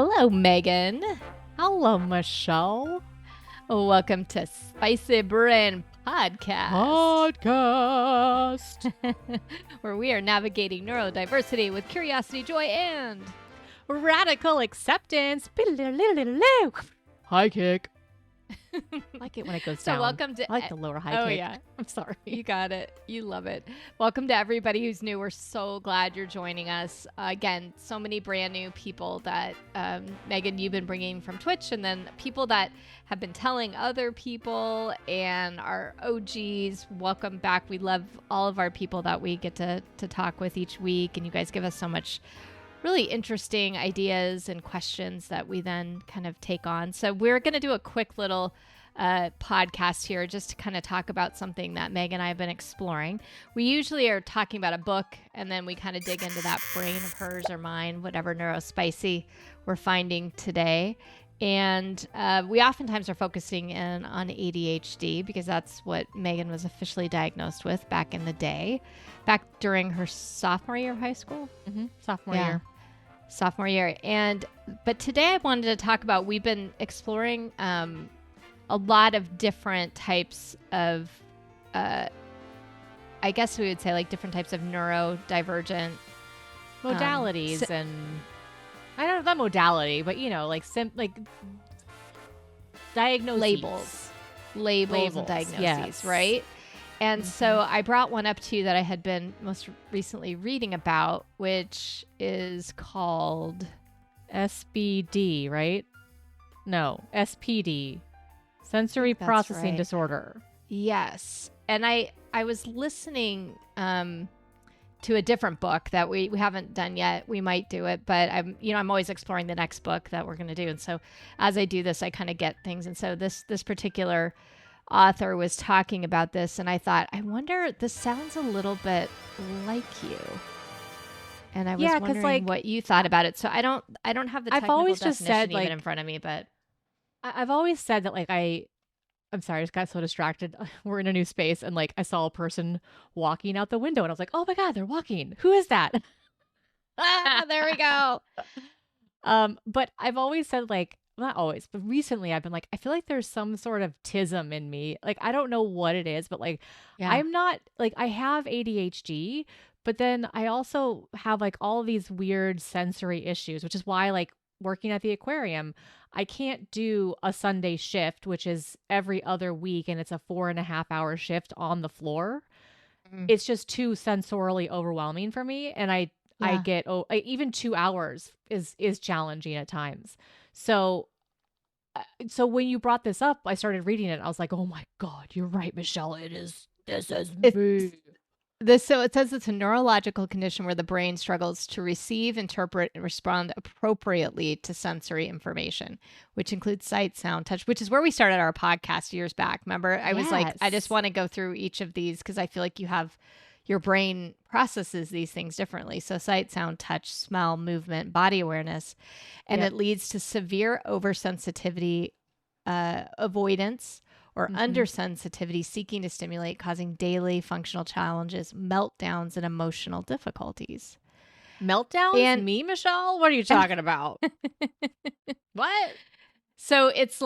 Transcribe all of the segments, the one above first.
Hello, Megan. Hello, Michelle. Welcome to Spicy Brain Podcast, where we are navigating neurodiversity with curiosity, joy, and radical acceptance. High kick. I like it when it goes So down. welcome to I like the lower high kick. Oh, yeah. I'm sorry. You got it. You love it. Welcome to everybody who's new. We're so glad you're joining us. Again, so many brand new people that, Megan, you've been bringing from Twitch, and then people that have been telling other people and our OGs. Welcome back. We love all of our people that we get to talk with each week, and you guys give us so much really interesting ideas and questions that we then kind of take on. So we're going to do a quick little podcast here just to kind of talk about something that Meg and I have been exploring. We usually are talking about a book, and then we kind of dig into that brain of hers or mine, whatever neurospicy we're finding today. And we oftentimes are focusing in on ADHD because that's what Megan was officially diagnosed with back in the day, back during her sophomore year of high school. Sophomore year. But today I wanted to talk about, we've been exploring a lot of different types of, I guess we would say like different types of neurodivergent Modalities and I don't know that modality, but you know, like diagnoses. Labels and diagnoses, yes. Right? And so I brought one up to you that I had been most recently reading about, which is called SBD, right? No, SPD. Sensory processing disorder. Yes. And I was listening to a different book that we haven't done yet. We might do it, but I'm always exploring the next book that we're going to do. And so as I do this, I kind of get things. And so this particular author was talking about this, and I thought, I wonder, this sounds a little bit like you. And I was wondering what you thought about it. So I don't have the technical definition even in front of me, but I've always said that I'm sorry, I just got so distracted. We're in a new space and I saw a person walking out the window and I was like, oh my God, they're walking. Who is that? there we go. But I've always said not always, but recently I've been I feel like there's some sort of tism in me. I don't know what it is, but I'm not I have ADHD, but then I also have all of these weird sensory issues, which is why working at the aquarium, I can't do a Sunday shift, which is every other week, and it's a 4.5-hour shift on the floor. It's just too sensorially overwhelming for me, and I get even 2 hours is challenging at times. So when you brought this up, I started reading it. I was like, oh my God, you're right, Michelle. This is me. So it says it's a neurological condition where the brain struggles to receive, interpret, and respond appropriately to sensory information, which includes sight, sound, touch, which is where we started our podcast years back. Remember? I was I just want to go through each of these because I feel like your brain processes these things differently. So sight, sound, touch, smell, movement, body awareness, and it leads to severe oversensitivity, avoidance, or undersensitivity, seeking to stimulate, causing daily functional challenges, meltdowns, and emotional difficulties. Meltdowns? And me, Michelle? What are you talking about? What? So it's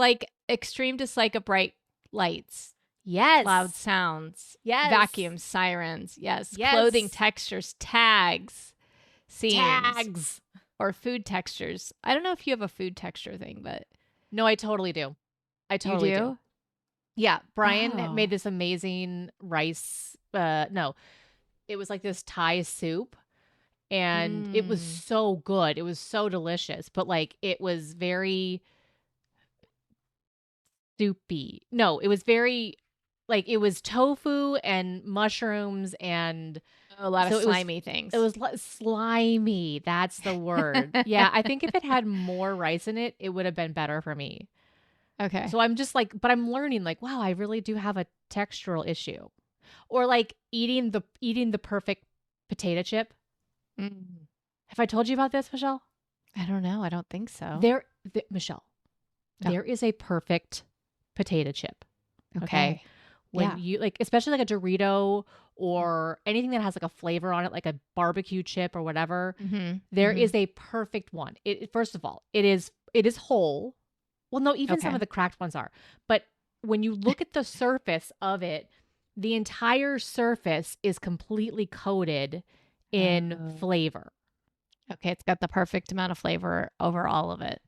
extreme dislike of bright lights. Yes. Loud sounds. Yes. Vacuums, sirens. Yes. Clothing textures, tags, scenes. Tags. Or food textures. I don't know if you have a food texture thing, but. No, I totally do. I totally do. Yeah, Brian made this amazing rice. It was this Thai soup, and it was so good. It was so delicious, but it was very soupy. No, it was very it was tofu and mushrooms and a lot of slimy things. It was slimy. That's the word. Yeah, I think if it had more rice in it, it would have been better for me. Okay. So I'm just but I'm learning wow, I really do have a textural issue. Or eating the perfect potato chip. Have I told you about this, Michelle? I don't know. I don't think so. Michelle, there is a perfect potato chip. Okay. when you like, especially like a Dorito or anything that has like a flavor on it, like a barbecue chip or whatever, there is a perfect one. First of all, it is whole. Well, no, even some of the cracked ones are. But when you look at the surface of it, the entire surface is completely coated in flavor. Okay, it's got the perfect amount of flavor over all of it.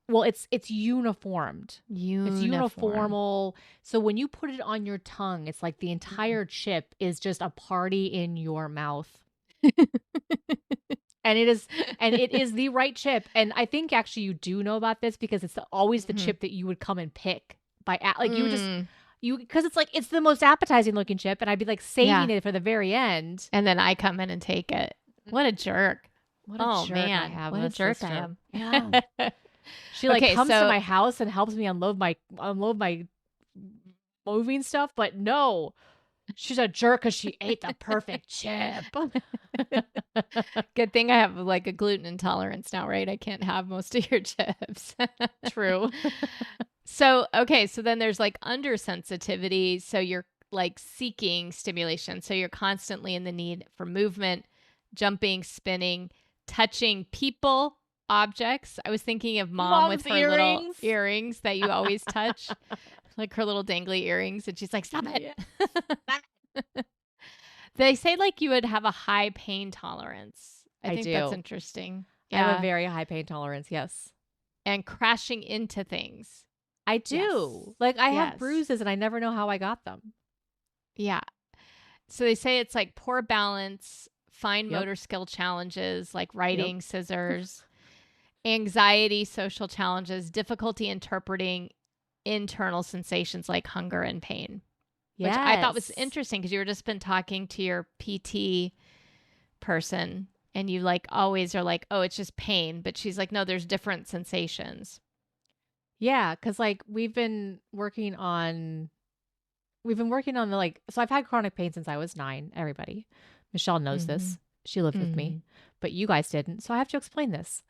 Well, it's uniformed. It's uniformal. So when you put it on your tongue, it's like the entire chip is just a party in your mouth. And it is the right chip. And I think actually you do know about this because it's always the chip that you would come and pick you would just because it's the most appetizing looking chip, and I'd be like saving it for the very end. And then I come in and take it. What a jerk. What a jerk man. I have. What a jerk sister. I am. Yeah. She comes to my house and helps me unload my moving stuff, but no, she's a jerk because she ate the perfect chip. Good thing I have like a gluten intolerance now, right? I can't have most of your chips. True. So then there's like undersensitivity. So you're like seeking stimulation. So you're constantly in the need for movement, jumping, spinning, touching people, objects. I was thinking of Mom with her little earrings that you always touch, like her little dangly earrings. And she's like, stop it. Yeah. They say like you would have a high pain tolerance. I think that's interesting. Yeah. I have a very high pain tolerance. Yes. And crashing into things. I do. Yes. Like I have bruises and I never know how I got them. Yeah. So they say it's like poor balance, fine motor skill challenges like writing, scissors, anxiety, social challenges, difficulty interpreting internal sensations like hunger and pain. Which I thought was interesting because you were just been talking to your PT person and you like always are like, oh, it's just pain. But she's like, no, there's different sensations. Yeah, because like we've been working on the so I've had chronic pain since I was 9. Everybody. Michelle knows this. She lived with me, but you guys didn't. So I have to explain this.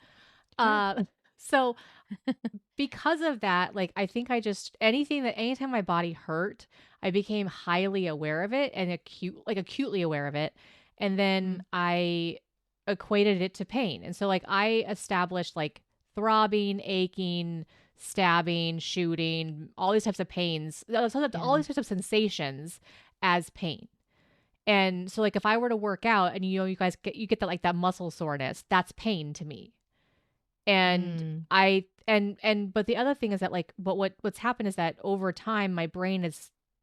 So because of that, like I think anytime my body hurt, I became highly aware of it and acutely aware of it. And then I equated it to pain. And so like I established like throbbing, aching, stabbing, shooting, all these types of pains, all these types of sensations as pain. And so like if I were to work out and you guys get that like that muscle soreness, that's pain to me. And but the other thing is that like what's happened is that over time my brain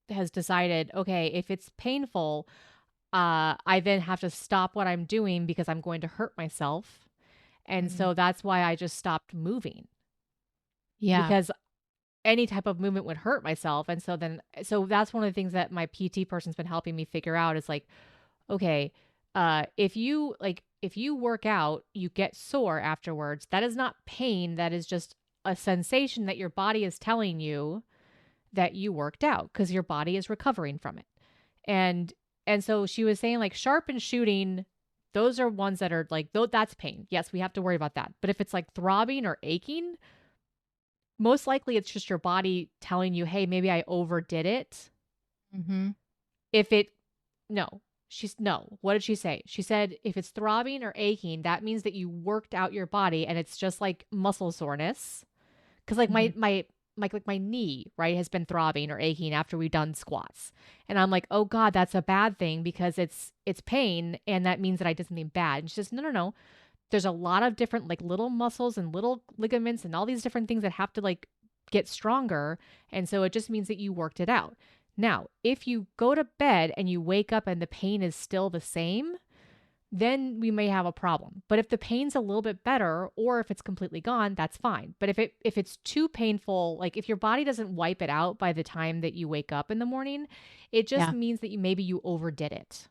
has decided, okay, if it's painful, I then have to stop what I'm doing because I'm going to hurt myself. And so that's why I just stopped moving. Yeah. Because any type of movement would hurt myself. And so that's one of the things that my PT person's been helping me figure out is like, okay, if you work out, you get sore afterwards. That is not pain. That is just a sensation that your body is telling you that you worked out because your body is recovering from it. And so she was saying like sharp and shooting, those are ones that are like, that's pain. Yes, we have to worry about that. But if it's like throbbing or aching, most likely it's just your body telling you, hey, maybe I overdid it. What did she say? She said, if it's throbbing or aching, that means that you worked out your body and it's just like muscle soreness. Cause like my knee, right, has been throbbing or aching after we've done squats. And I'm like, oh God, that's a bad thing because it's pain. And that means that I did something bad. And she says, no. There's a lot of different like little muscles and little ligaments and all these different things that have to like get stronger. And so it just means that you worked it out. Now, if you go to bed and you wake up and the pain is still the same, then we may have a problem. But if the pain's a little bit better or if it's completely gone, that's fine. But if it's too painful, like if your body doesn't wipe it out by the time that you wake up in the morning, it just means that maybe you overdid it.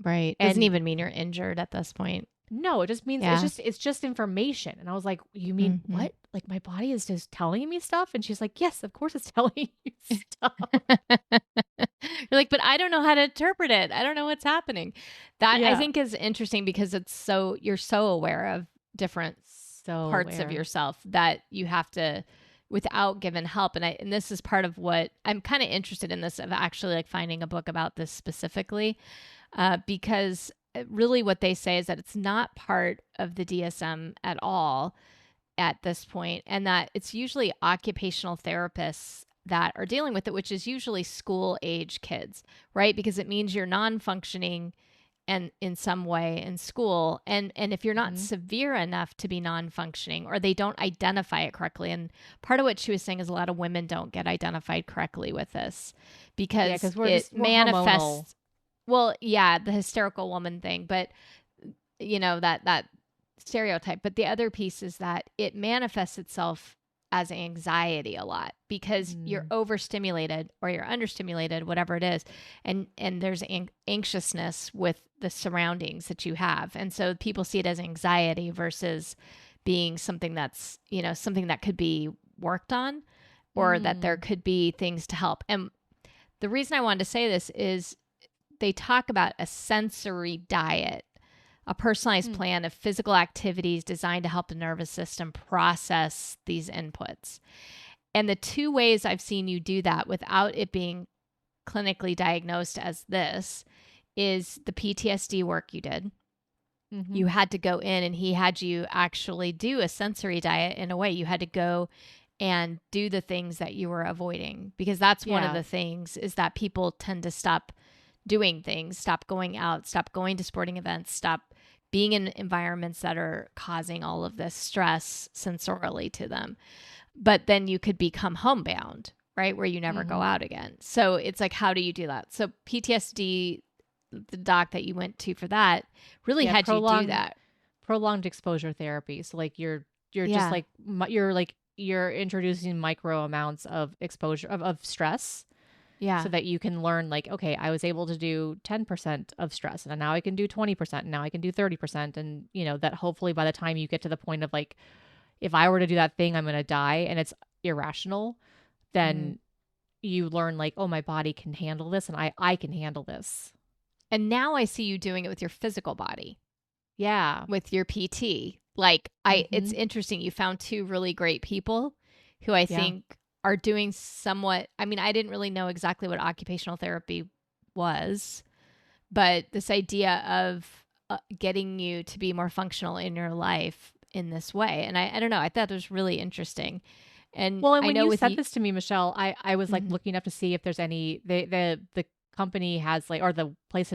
Right. It doesn't even mean you're injured at this point. No, it just means it's just information. And I was like, you mean what? Like my body is just telling me stuff? And she's like, yes, of course it's telling you stuff. You're like, but I don't know how to interpret it. I don't know what's happening. That I think is interesting because you're so aware of different parts of yourself that you have to without given help. And this is part of what I'm kind of interested in, this of actually like finding a book about this specifically, because really what they say is that it's not part of the DSM at all at this point, and that it's usually occupational therapists that are dealing with it, which is usually school age kids, right? Because it means you're non-functioning and in some way in school. And if you're not severe enough to be non-functioning, or they don't identify it correctly. And part of what she was saying is a lot of women don't get identified correctly with this because we're manifests. Hormonal. Well, yeah, the hysterical woman thing, but you know, that stereotype. But the other piece is that it manifests itself as anxiety a lot because you're overstimulated or you're understimulated, whatever it is. And there's anxiousness with the surroundings that you have. And so people see it as anxiety versus being something that's, you know, something that could be worked on, or that there could be things to help. And the reason I wanted to say this is they talk about a sensory diet, a personalized plan of physical activities designed to help the nervous system process these inputs. And the two ways I've seen you do that without it being clinically diagnosed as this is the PTSD work you did. You had to go in and he had you actually do a sensory diet in a way. You had to go and do the things that you were avoiding, because that's one of the things is that people tend to stop doing things, stop going out, stop going to sporting events, stop being in environments that are causing all of this stress sensorially to them. But then you could become homebound, right? Where you never go out again. So it's like, how do you do that? So PTSD, the doc that you went to for that really had you do that. Prolonged exposure therapy. So like you're just like, you're introducing micro amounts of exposure of stress. Yeah. So that you can learn like, okay, I was able to do 10% of stress and now I can do 20% and now I can do 30%. And you know, that hopefully by the time you get to the point of like, if I were to do that thing, I'm going to die and it's irrational, then you learn like, oh, my body can handle this and I can handle this. And now I see you doing it with your physical body. Yeah. With your PT. Like it's interesting. You found two really great people who I think are doing somewhat, I mean, I didn't really know exactly what occupational therapy was, but this idea of getting you to be more functional in your life in this way. And I don't know, I thought it was really interesting. And well, and when you said this to me, Michelle, I was like looking up to see if there's any, the company has like, or the place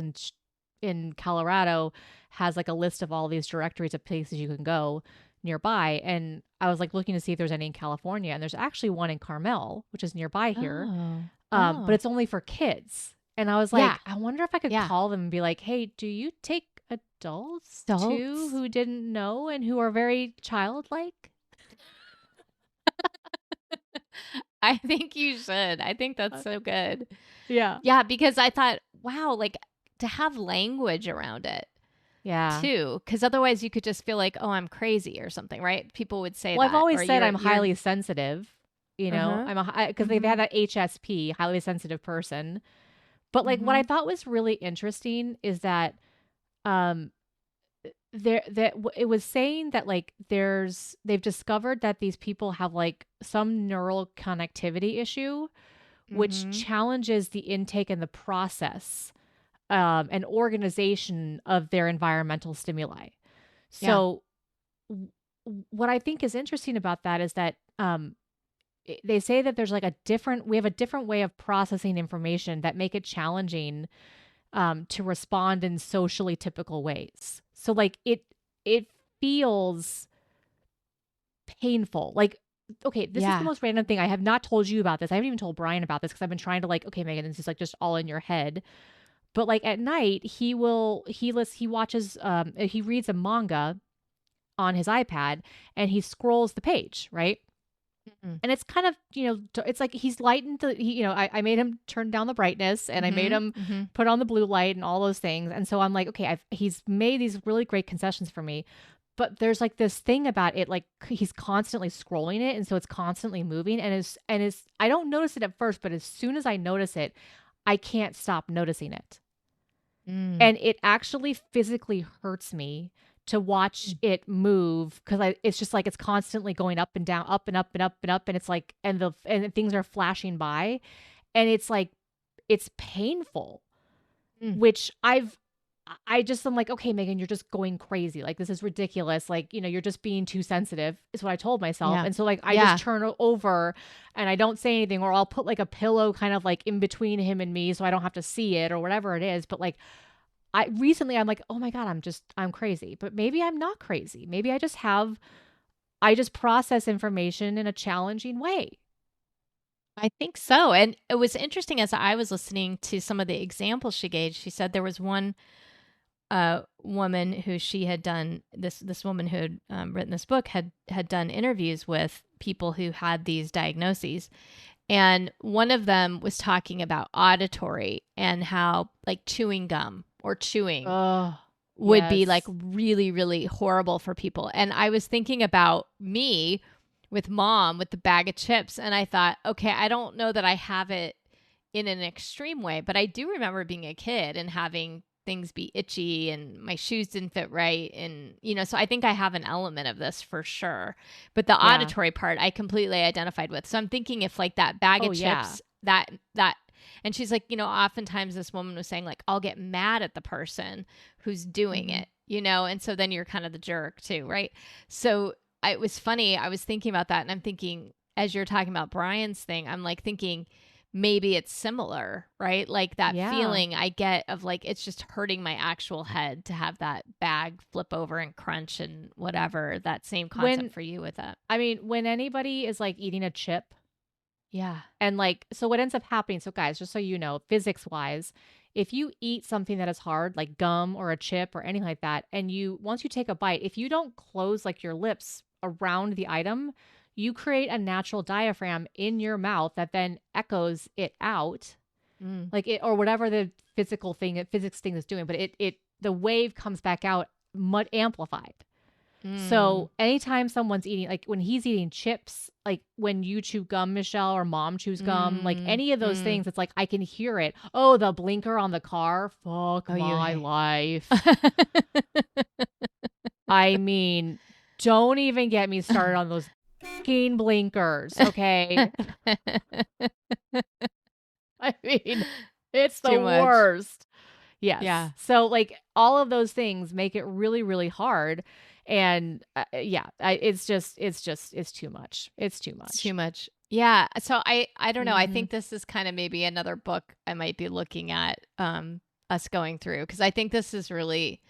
in Colorado has like a list of all these directories of places you can go nearby. And I was like looking to see if there's any in California, and there's actually one in Carmel, which is neirby here. But it's only for kids. And I was like, I wonder if I could call them and be like, hey, do you take adults too who didn't know and who are very childlike? I think you should. I think that's so good. Yeah. Yeah, because I thought, wow, like to have language around it. Yeah. Too. Because otherwise you could just feel like, oh, I'm crazy or something, right? People would say well, that. I've always said I'm highly sensitive, you know, because they've had that HSP, highly sensitive person. But like what I thought was really interesting is that it was saying that like they've discovered that these people have like some neural connectivity issue, which challenges the intake and the process and organization of their environmental stimuli. So what I think is interesting about that is that they say that there's like we have a different way of processing information that make it challenging to respond in socially typical ways. So like it feels painful. Like, okay, this is the most random thing. I have not told you about this. I haven't even told Brian about this because I've been trying to like, okay, Megan, this is like just all in your head. But like at night, he reads a manga on his iPad and he scrolls the page, right? And it's kind of, you know, it's like he's lightened I made him turn down the brightness and I made him put on the blue light and all those things. And so I'm like, okay, he's made these really great concessions for me. But there's like this thing about it, like he's constantly scrolling it. And so it's constantly moving and I don't notice it at first, but as soon as I notice it, I can't stop noticing it. And it actually physically hurts me to watch it move because it's just like it's constantly going up and down, up and up and up and up, and it's like and things are flashing by, and it's like it's painful, which I just am like, okay, Megan, you're just going crazy. Like, this is ridiculous. Like, you're just being too sensitive is what I told myself. And so like, I just turn over and I don't say anything, or I'll put like a pillow kind of like in between him and me so I don't have to see it or whatever it is. But like, I'm like, oh my God, I'm crazy. But maybe I'm not crazy. Maybe I just process information in a challenging way. I think so. And it was interesting as I was listening to some of the examples she gave. She said there was one woman who she had done this woman who had written this book had done interviews with people who had these diagnoses, and one of them was talking about auditory and how like chewing gum or chewing would be like really, really horrible for people. And I was thinking about me with Mom with the bag of chips, and I thought, okay, I don't know that I have it in an extreme way, but I do remember being a kid and having things be itchy and my shoes didn't fit right. And, so I think I have an element of this for sure. But the auditory part, I completely identified with. So I'm thinking if like that bag of chips, that, and she's like, oftentimes this woman was saying like, I'll get mad at the person who's doing it, and so then you're kind of the jerk too. Right. So it was funny. I was thinking about that, and I'm thinking, as you're talking about Brian's thing, I'm like thinking, maybe it's similar, right? Like that feeling I get of like, it's just hurting my actual head to have that bag flip over and crunch and whatever. That same concept for you with that. I mean, when anybody is like eating a chip. Yeah. And like, so what ends up happening, so guys, just so you know, physics wise, if you eat something that is hard, like gum or a chip or anything like that, and once you take a bite, if you don't close like your lips around the item, you create a natural diaphragm in your mouth that then echoes it out, like it, or whatever the physics thing is doing. But the wave comes back out amplified. So anytime someone's eating, like when he's eating chips, like when you chew gum, Michelle, or Mom chews gum, like any of those things, it's like I can hear it. Oh, the blinker on the car, fuck my life. I mean, don't even get me started on those blinkers, okay? I mean, it's the worst. Yes. Yeah. So like all of those things make it really, really hard. And it's too much. It's too much. Yeah. So I don't know. I think this is kind of maybe another book I might be looking at us going through, because I think this is really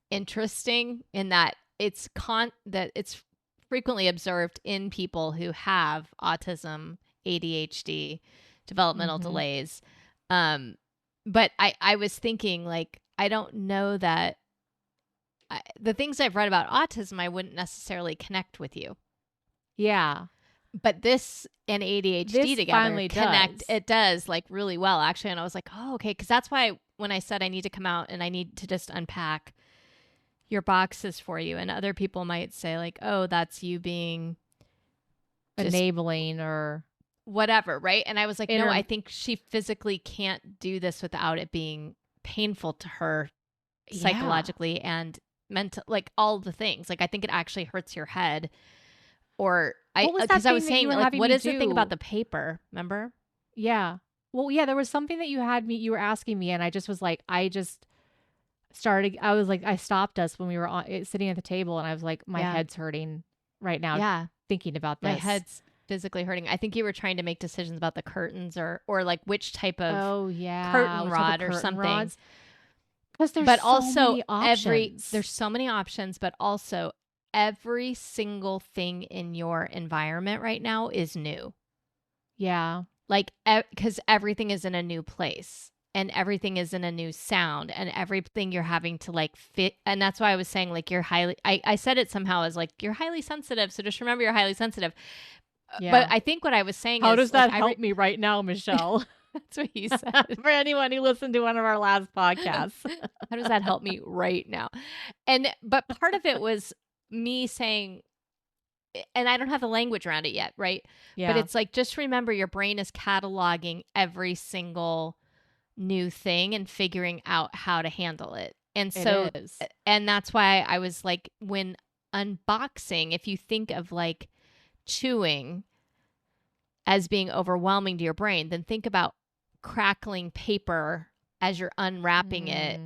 interesting in that it's frequently observed in people who have autism, ADHD, developmental delays. But I was thinking, like, I don't know that the things I've read about autism, I wouldn't necessarily connect with you. Yeah. But this and ADHD together connect. It does, like, really well, actually. And I was like, oh, okay. Because that's why when I said I need to come out and I need to just unpack your boxes for you, and other people might say like, oh, that's you being enabling or whatever, right? And I was like, no, I think she physically can't do this without it being painful to her psychologically and mental, like all the things. Like I think it actually hurts your head. Or because I was saying, like, what is the thing about the paper? Remember? Yeah. Well, yeah, there was something that you were asking me, and I just was like, I stopped us when we were sitting at the table, and I was like, my head's hurting right now. Yeah. Thinking about this. My head's physically hurting. I think you were trying to make decisions about the curtains or like which type of curtain rod or something. Because there's many options. There's so many options, but also every single thing in your environment right now is new. Yeah. Like, because everything is in a new place and everything is in a new sound and everything you're having to like fit. And that's why I was saying like I said it somehow as like, you're highly sensitive. So just remember you're highly sensitive. Yeah. But I think what I was saying How does that help me right now, Michelle? That's what you said. For anyone who listened to one of our last podcasts. How does that help me right now? But part of it was me saying, and I don't have the language around it yet, right? Yeah. But it's like, just remember your brain is cataloging every single new thing and figuring out how to handle it. And so, It is. and that's why I was like, when unboxing, if you think of like chewing as being overwhelming to your brain, then think about crackling paper as you're unwrapping it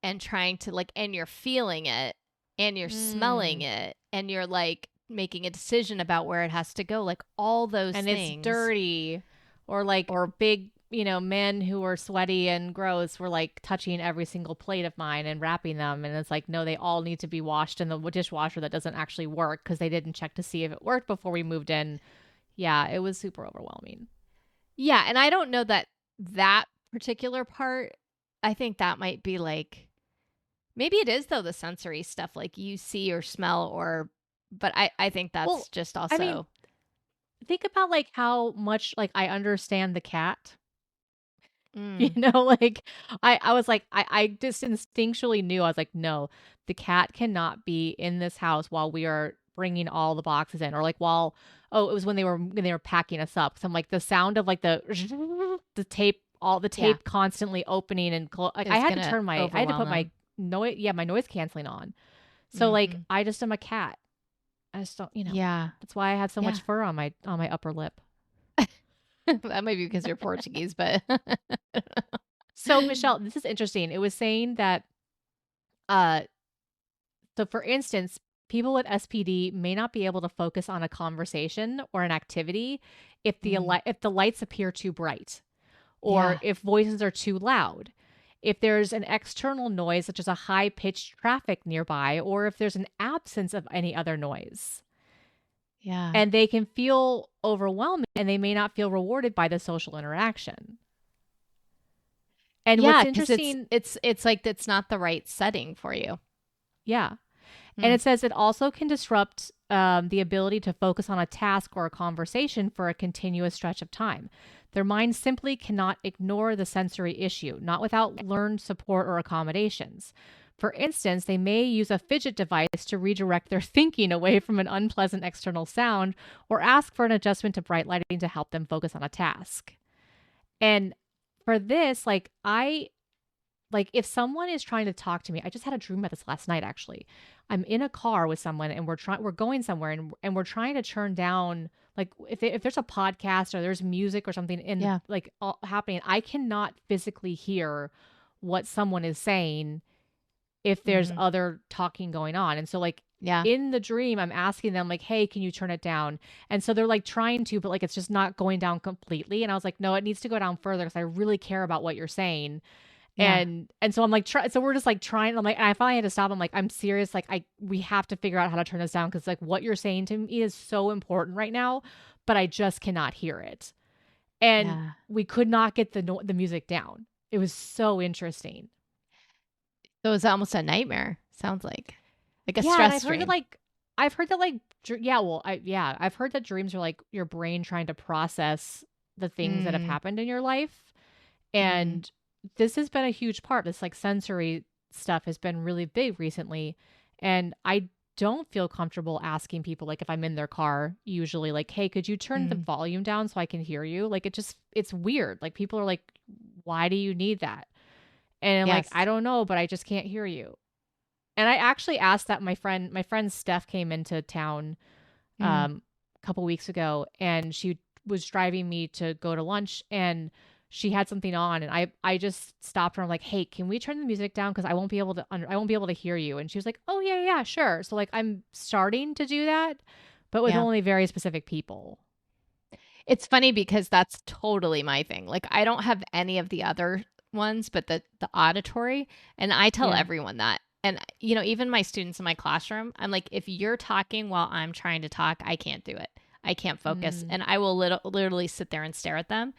and trying to like, and you're feeling it and you're smelling it and you're like making a decision about where it has to go, like all those and things. it's dirty, or like, or big, you know, men who are sweaty and gross were like touching every single plate of mine and wrapping them, and it's like, no, they all need to be washed in the dishwasher that doesn't actually work because they didn't check to see if it worked before we moved in. Yeah, it was super overwhelming. Yeah, and I don't know that particular part, I think that might be like, maybe it is though, the sensory stuff, like you see or smell, or, but I think that's just also. I mean, think about like how much like I understand the cat. You know, like I was like, I just instinctually knew, I was like, no, the cat cannot be in this house while we are bringing all the boxes in, or like while, oh, it was when they were packing us up. So I'm like, the sound of like the tape, all the tape constantly opening and like I had to turn my, I had to put my noise, my noise canceling on. So like, I just am a cat. I just don't, you know. Yeah. That's why I have so much fur on my upper lip. That might be because you're Portuguese, but so Michelle, this is interesting. It was saying that, so for instance, people with SPD may not be able to focus on a conversation or an activity if the lights appear too bright, or if voices are too loud, if there's an external noise such as a high-pitched traffic nearby, or if there's an absence of any other noise. Yeah. And they can feel overwhelming, and they may not feel rewarded by the social interaction. And what's interesting, it's like it's not the right setting for you. Yeah. And it says it also can disrupt the ability to focus on a task or a conversation for a continuous stretch of time. Their mind simply cannot ignore the sensory issue, not without learned support or accommodations. For instance, they may use a fidget device to redirect their thinking away from an unpleasant external sound, or ask for an adjustment to bright lighting to help them focus on a task. And for this, like if someone is trying to talk to me, I just had a dream about this last night, actually. I'm in a car with someone and we're going somewhere, and we're trying to turn down, like if there's a podcast or there's music or something happening, I cannot physically hear what someone is saying if there's other talking going on. And so like, in the dream, I'm asking them like, hey, can you turn it down? And so they're like trying to, but like, it's just not going down completely. And I was like, no, it needs to go down further because I really care about what you're saying. Yeah. And so I'm like, so we're just like trying, I'm like, and I finally had to stop. I'm like, I'm serious. Like we have to figure out how to turn this down. Cause like what you're saying to me is so important right now, but I just cannot hear it. And we could not get the music down. It was so interesting. So it was almost a nightmare. Sounds like a stress dream. I've heard that dreams are like your brain trying to process the things that have happened in your life. And this has been a huge part. This like sensory stuff has been really big recently. And I don't feel comfortable asking people, like if I'm in their car, usually like, hey, could you turn the volume down so I can hear you? Like it's weird. Like people are like, why do you need that? And I'm like, I don't know, but I just can't hear you. And I actually asked that my friend Steph came into town a couple weeks ago, and she was driving me to go to lunch, and she had something on, and I just stopped her. I'm like, hey, can we turn the music down? Cause I won't be able to hear you. And she was like, oh yeah, sure. So like, I'm starting to do that, but with only very specific people. It's funny because that's totally my thing. Like I don't have any of the other ones, but the auditory, and I tell everyone that. And you know, even my students in my classroom, I'm like, if you're talking while I'm trying to talk, I can't do it. I can't focus, and I will literally sit there and stare at them.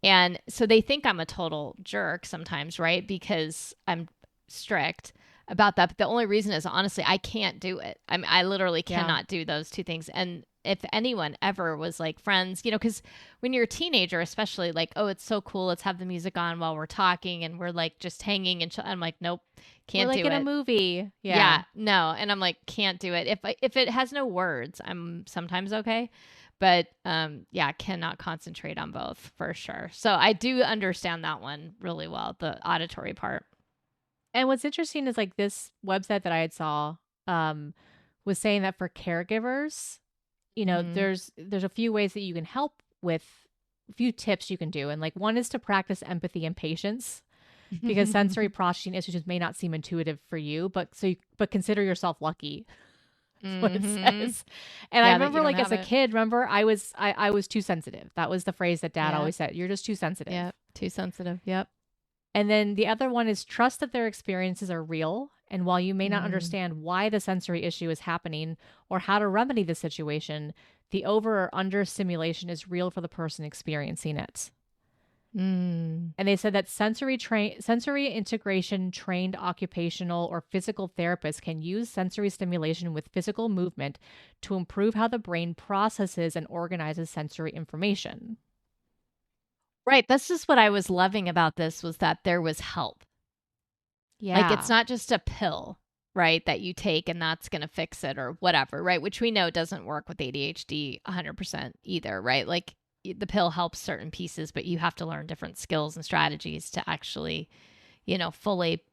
And so they think I'm a total jerk sometimes, right? Because I'm strict about that. But the only reason is honestly, I can't do it. I literally cannot do those two things. And if anyone ever was like friends, you know, because when you're a teenager, especially like, oh, it's so cool, let's have the music on while we're talking and we're like just hanging, and I'm like, nope, can't do it. We're like in a movie. Yeah, no. And I'm like, can't do it. If it has no words, I'm sometimes okay. But cannot concentrate on both for sure. So I do understand that one really well, the auditory part. And what's interesting is like this website that I had saw was saying that for caregivers, there's a few ways that you can help with a few tips you can do. And like one is to practice empathy and patience because sensory processing issues may not seem intuitive for you, but consider yourself lucky. What it says. And I remember like as a kid, I was too sensitive. That was the phrase that Dad always said. You're just too sensitive. Yep. Too sensitive. Yep. And then the other one is trust that their experiences are real. And while you may not understand why the sensory issue is happening or how to remedy the situation, the over or under stimulation is real for the person experiencing it. And they said that sensory integration trained occupational or physical therapists can use sensory stimulation with physical movement to improve how the brain processes and organizes sensory information. Right. That's just what I was loving about this was that there was help. Yeah. Like it's not just a pill, right, that you take and that's going to fix it or whatever, right? Which we know doesn't work with ADHD 100% either, right? Like the pill helps certain pieces, but you have to learn different skills and strategies to actually, fully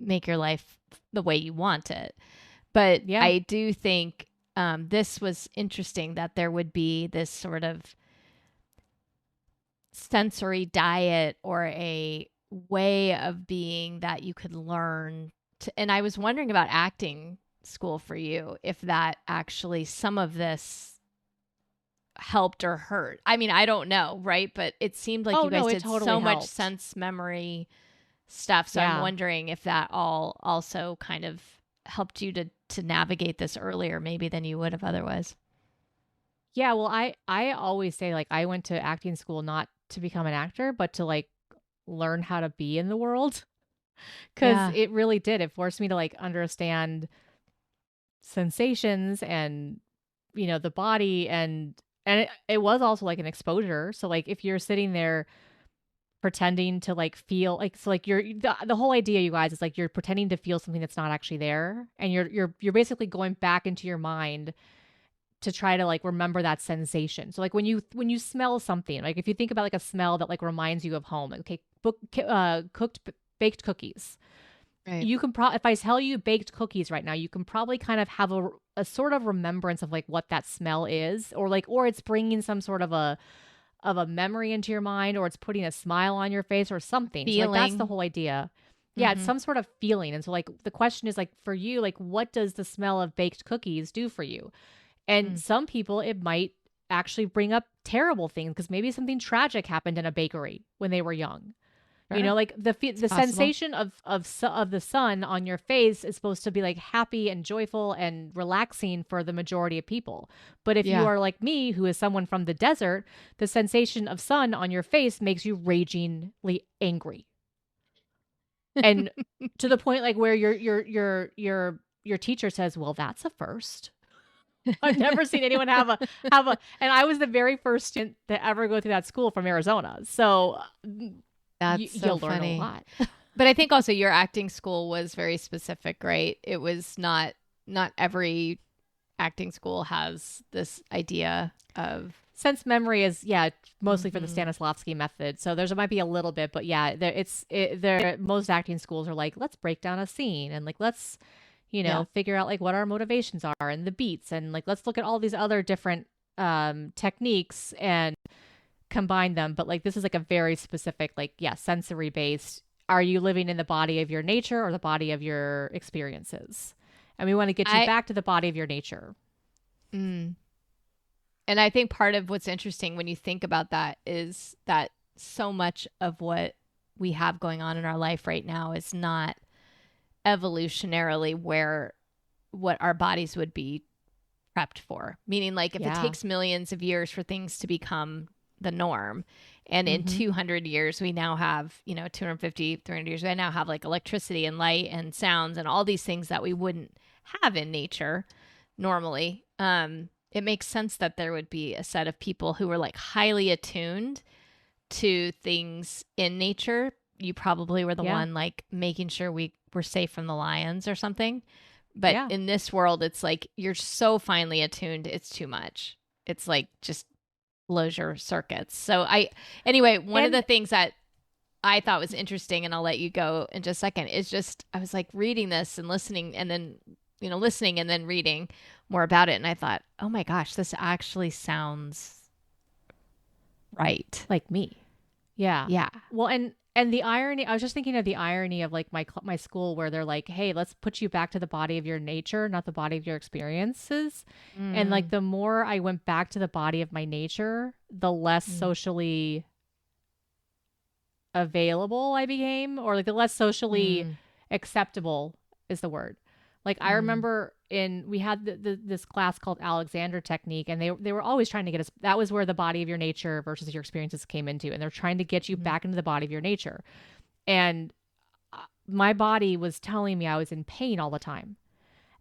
make your life the way you want it. But I do think this was interesting that there would be this sort of sensory diet or a way of being that you could learn to, and I was wondering about acting school for you, if that actually some of this helped or hurt. I mean, I don't know, right? But it seemed like you guys did totally so much sense memory stuff. So I'm wondering if that all also kind of helped you to navigate this earlier maybe than you would have otherwise. Yeah, well, I always say like I went to acting school not to become an actor, but to like learn how to be in the world. Because it really did. It forced me to like understand sensations and, the body and it was also like an exposure. So like if you're sitting there pretending to like feel like, so like the whole idea, you guys, is like you're pretending to feel something that's not actually there. And you're basically going back into your mind to try to like remember that sensation. So like when you smell something, like if you think about like a smell that like reminds you of home, like, okay, baked cookies. Right. You can if I tell you baked cookies right now, you can probably kind of have a sort of remembrance of like what that smell is, or it's bringing some sort of a memory into your mind, or it's putting a smile on your face or something. So like that's the whole idea. Yeah, it's some sort of feeling. And so like the question is like for you, like what does the smell of baked cookies do for you? And some people, it might actually bring up terrible things because maybe something tragic happened in a bakery when they were young. Sure. Like the sensation of the sun on your face is supposed to be like happy and joyful and relaxing for the majority of people. But if you are like me, who is someone from the desert, the sensation of sun on your face makes you ragingly angry. And to the point like where your teacher says, "Well, that's a first." I've never seen anyone have a, and I was the very first student to ever go through that school from Arizona. So you'll learn a lot. But I think also your acting school was very specific, right? It was not every acting school has this idea of sense memory is mostly for the Stanislavski method. So there might be a little bit, but most acting schools are like, let's break down a scene and like let's figure out like what our motivations are and the beats and like let's look at all these other different techniques and combine them. But like this is like a very specific sensory based. Are you living in the body of your nature or the body of your experiences? And we want to get you back to the body of your nature. And I think part of what's interesting when you think about that is that so much of what we have going on in our life right now is not evolutionarily what our bodies would be prepped for. Meaning like if it takes millions of years for things to become the norm, and in 200 years we now have 250 300 years we now have like electricity and light and sounds and all these things that we wouldn't have in nature normally, it makes sense that there would be a set of people who were like highly attuned to things in nature. You probably were the one like making sure we were safe from the lions or something. But in this world, it's like you're so finely attuned, it's too much. It's like just blows your circuits. So one of the things that I thought was interesting, and I'll let you go in just a second, is just I was like reading this and listening, and then listening and then reading more about it, and I thought, oh my gosh, this actually sounds right, like me. Yeah. Yeah. Well, and the irony, I was just thinking of the irony of like my school where they're like, hey, let's put you back to the body of your nature, not the body of your experiences. And like the more I went back to the body of my nature, the less socially available I became, or like the less socially acceptable is the word. Like I remember we had this class called Alexander Technique, and they were always trying to get us, that was where the body of your nature versus your experiences came into, and they're trying to get you back into the body of your nature. And my body was telling me I was in pain all the time.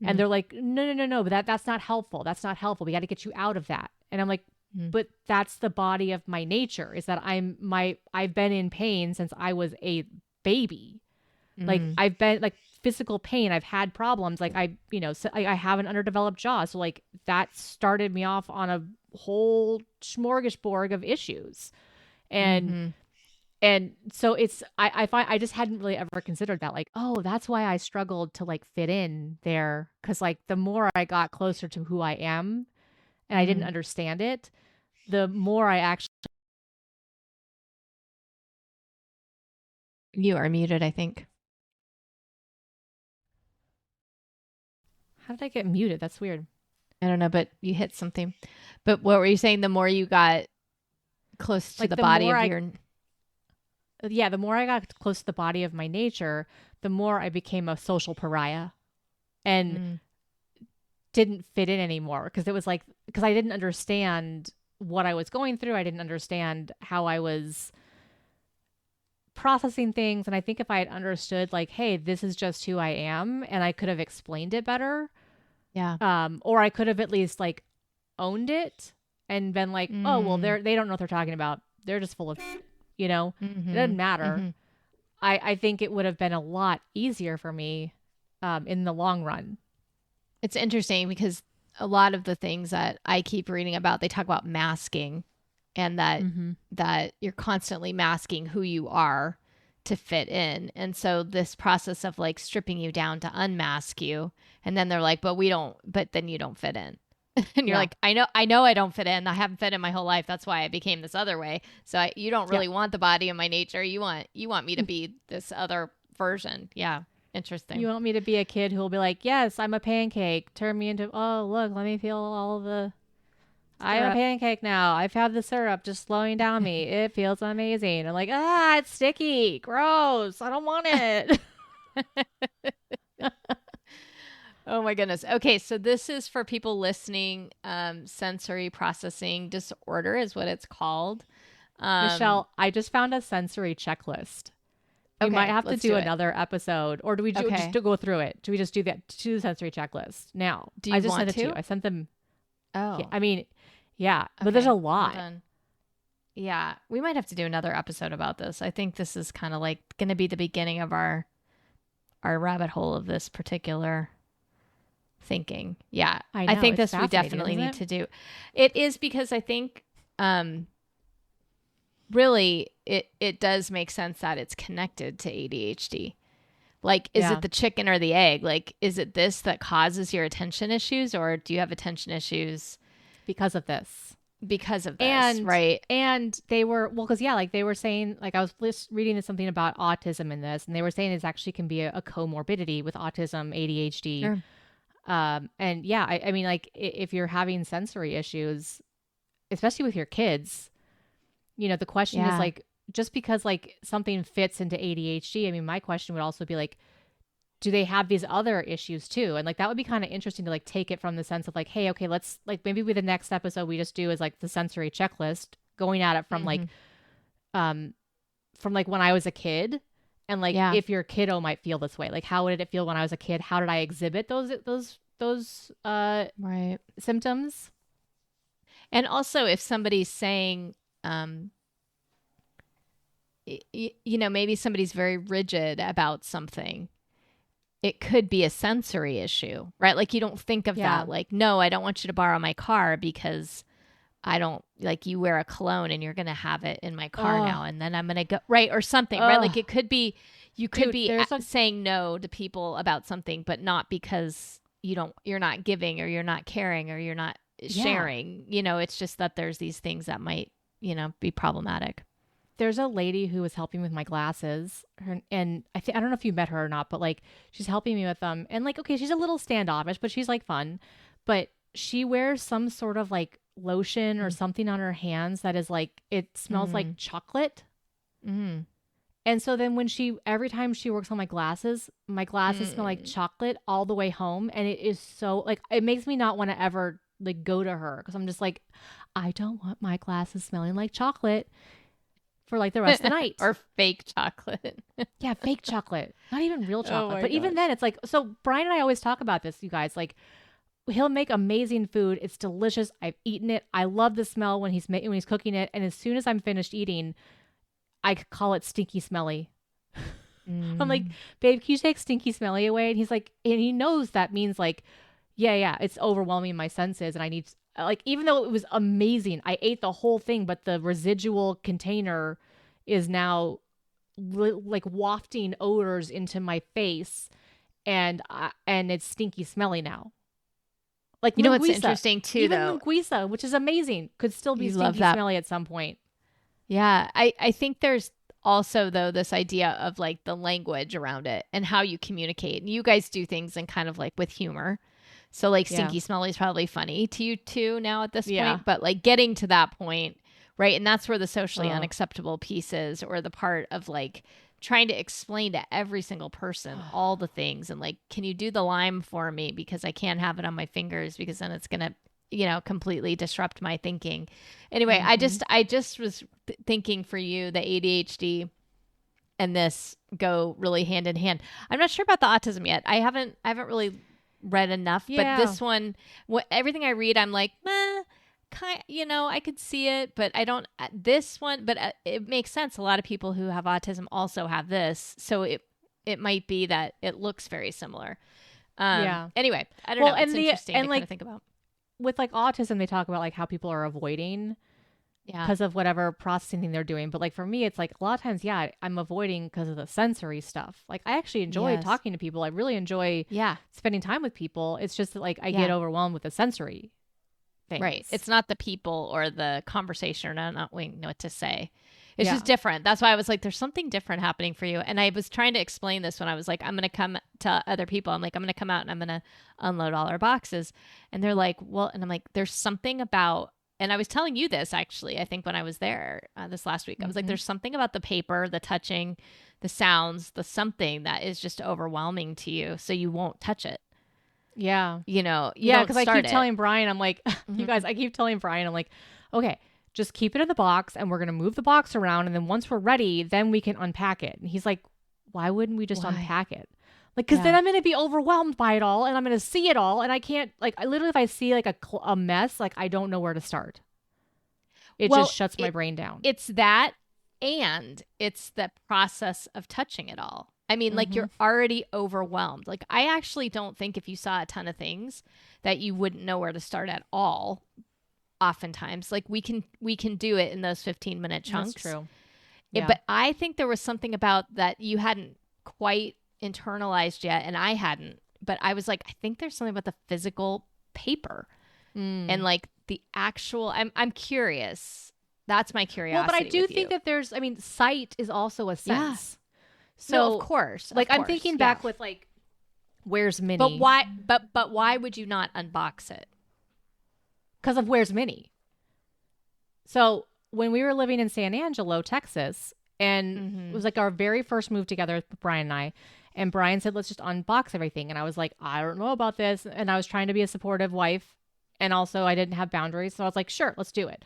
And they're like, no, but that's not helpful. That's not helpful. We got to get you out of that. And I'm like, but that's the body of my nature, is that I've been in pain since I was a baby. Like I've been like physical pain. I've had problems. Like I have an underdeveloped jaw. So like that started me off on a whole smorgasbord of issues. And so I find I just hadn't really ever considered that, like, oh, that's why I struggled to like fit in there. 'Cause like the more I got closer to who I am and I didn't understand it, the more I actually. You are muted, I think. How did I get muted? That's weird. I don't know, but you hit something. But what were you saying? The more you got close to like the body of your... Yeah, the more I got close to the body of my nature, the more I became a social pariah and didn't fit in anymore. Because it was like, because I didn't understand what I was going through. I didn't understand how I was processing things. And I think if I had understood like, hey, this is just who I am, and I could have explained it better. Yeah. Or I could have at least like owned it and been like, oh, well, they don't know what they're talking about. They're just full of, it doesn't matter. I think it would have been a lot easier for me in the long run. It's interesting because a lot of the things that I keep reading about, they talk about masking, and that you're constantly masking who you are to fit in. And so this process of like stripping you down to unmask you, and then they're like, but then you don't fit in. And you're like, I know I don't fit in. I haven't fit in my whole life. That's why I became this other way. So you don't really want the body of my nature. You want me to be this other version. Yeah. Interesting. You want me to be a kid who will be like, yes, I'm a pancake. Turn me into, oh, look, let me feel all the, I'm a pancake now. I've had the syrup just slowing down me. It feels amazing. I'm like, it's sticky. Gross. I don't want it. Oh my goodness. Okay, so this is for people listening. Sensory processing disorder is what it's called. Michelle, I just found a sensory checklist. We might have to do another episode, or do we just to go through it? Do we just do that? Do the sensory checklist now? Do you I just want sent it to? to you. I sent them. Oh, yeah, I mean, yeah, but there's a lot. Yeah, we might have to do another episode about this. I think this is kind of like going to be the beginning of our rabbit hole of this particular thinking. Yeah, I know, think this we definitely need to do. It is, because I think really it does make sense that it's connected to ADHD. Like, is it the chicken or the egg? Like, is it this that causes your attention issues, or do you have attention issues because of this? Because of this, right? And they were, because like they were saying, like I was reading something about autism in this, and they were saying it actually can be a comorbidity with autism, ADHD. Sure. And yeah, I mean, like if you're having sensory issues, especially with your kids, the question is like, just because like something fits into ADHD, I mean, my question would also be like, do they have these other issues too? And like, that would be kind of interesting to like take it from the sense of like, hey, okay, let's like, maybe with the next episode we just do is like the sensory checklist, going at it from like when I was a kid. And like, if your kiddo might feel this way, like how did it feel when I was a kid? How did I exhibit those symptoms? And also, if somebody's saying, maybe somebody's very rigid about something, it could be a sensory issue, right? Like you don't think of that, like, no, I don't want you to borrow my car because I don't like you wear a cologne and you're going to have it in my car now. And then I'm going to go right. Or something, right? Like it could be, you could be saying no to people about something, but not because you're not giving or you're not caring or you're not sharing, it's just that there's these things that might, be problematic. There's a lady who was helping with my glasses, and I don't know if you met her or not, but like she's helping me with them, and like, okay, she's a little standoffish, but she's like fun, but she wears some sort of like lotion or something on her hands that is like, it smells like chocolate. And so then every time she works on my glasses smell like chocolate all the way home, and it is so like, it makes me not want to ever like go to her, because I'm just like, I don't want my glasses smelling like chocolate for like the rest of the night. Or fake chocolate. Yeah, fake chocolate. Not even real chocolate. But even then it's like, so Brian and I always talk about this, you guys, like he'll make amazing food. It's delicious. I've eaten it. I love the smell when he's cooking it. And as soon as I'm finished eating, I call it stinky smelly. I'm like, babe, can you take stinky smelly away? And he's like, and he knows that means like, yeah, it's overwhelming my senses. And I need, like, even though it was amazing, I ate the whole thing, but the residual container is now like wafting odors into my face, and it's stinky smelly now. Like, you know what's interesting too, even though, linguiça, which is amazing, could still be stinky smelly at some point. Yeah, I think there's also though this idea of like the language around it and how you communicate. And you guys do things in kind of like with humor. So like stinky smelly is probably funny to you too now at this point, but like getting to that point, right? And that's where the socially unacceptable piece is, or the part of like trying to explain to every single person all the things, and like, can you do the lime for me because I can't have it on my fingers because then it's gonna completely disrupt my thinking. Anyway, I just was thinking for you, the ADHD and this go really hand in hand. I'm not sure about the autism yet. I haven't really read enough, but this one, everything I read, I'm like, I could see it, but I don't. This one, but it makes sense. A lot of people who have autism also have this, so it might be that it looks very similar. Anyway, I don't know. It's interesting to kind of think about. With like autism, they talk about like how people are avoiding because of whatever processing thing they're doing. But like for me, it's like a lot of times, I'm avoiding because of the sensory stuff. Like I actually enjoy talking to people. I really enjoy spending time with people. It's just that like I get overwhelmed with the sensory things. Right. It's not the people or the conversation, or not knowing what to say. It's just different. That's why I was like, there's something different happening for you. And I was trying to explain this when I was like, I'm going to come to other people. I'm like, I'm going to come out and I'm going to unload all our boxes. And they're like, well, and I'm like, there's something about, and I was telling you this actually, I think when I was there this last week, I was like, there's something about the paper, the touching, the sounds, the something that is just overwhelming to you. So you won't touch it. Yeah. Because I keep telling Brian, I'm like, you guys, I keep telling Brian, I'm like, okay, just keep it in the box and we're going to move the box around. And then once we're ready, then we can unpack it. And he's like, why wouldn't we just unpack it? Like, because then I'm going to be overwhelmed by it all and I'm going to see it all. And I can't, like, I literally, if I see like a mess, like I don't know where to start. It just shuts my brain down. It's that, and it's the process of touching it all. I mean, like you're already overwhelmed. Like I actually don't think if you saw a ton of things that you wouldn't know where to start at all. Oftentimes, like we can do it in those 15-minute chunks. That's true. But I think there was something about that you hadn't quite internalized yet, and I hadn't. But I was like, I think there's something about the physical paper and like the actual. I'm curious. That's my curiosity. Well, but I do think that there's. I mean, sight is also a sense. Yeah. So no, of course. Like I'm thinking back with like, where's Minnie? But why? But why would you not unbox it? Because of where's Minnie. So when we were living in San Angelo, Texas, and it was like our very first move together with Brian and I, and Brian said, let's just unbox everything. And I was like, I don't know about this. And I was trying to be a supportive wife. And also I didn't have boundaries. So I was like, sure, let's do it.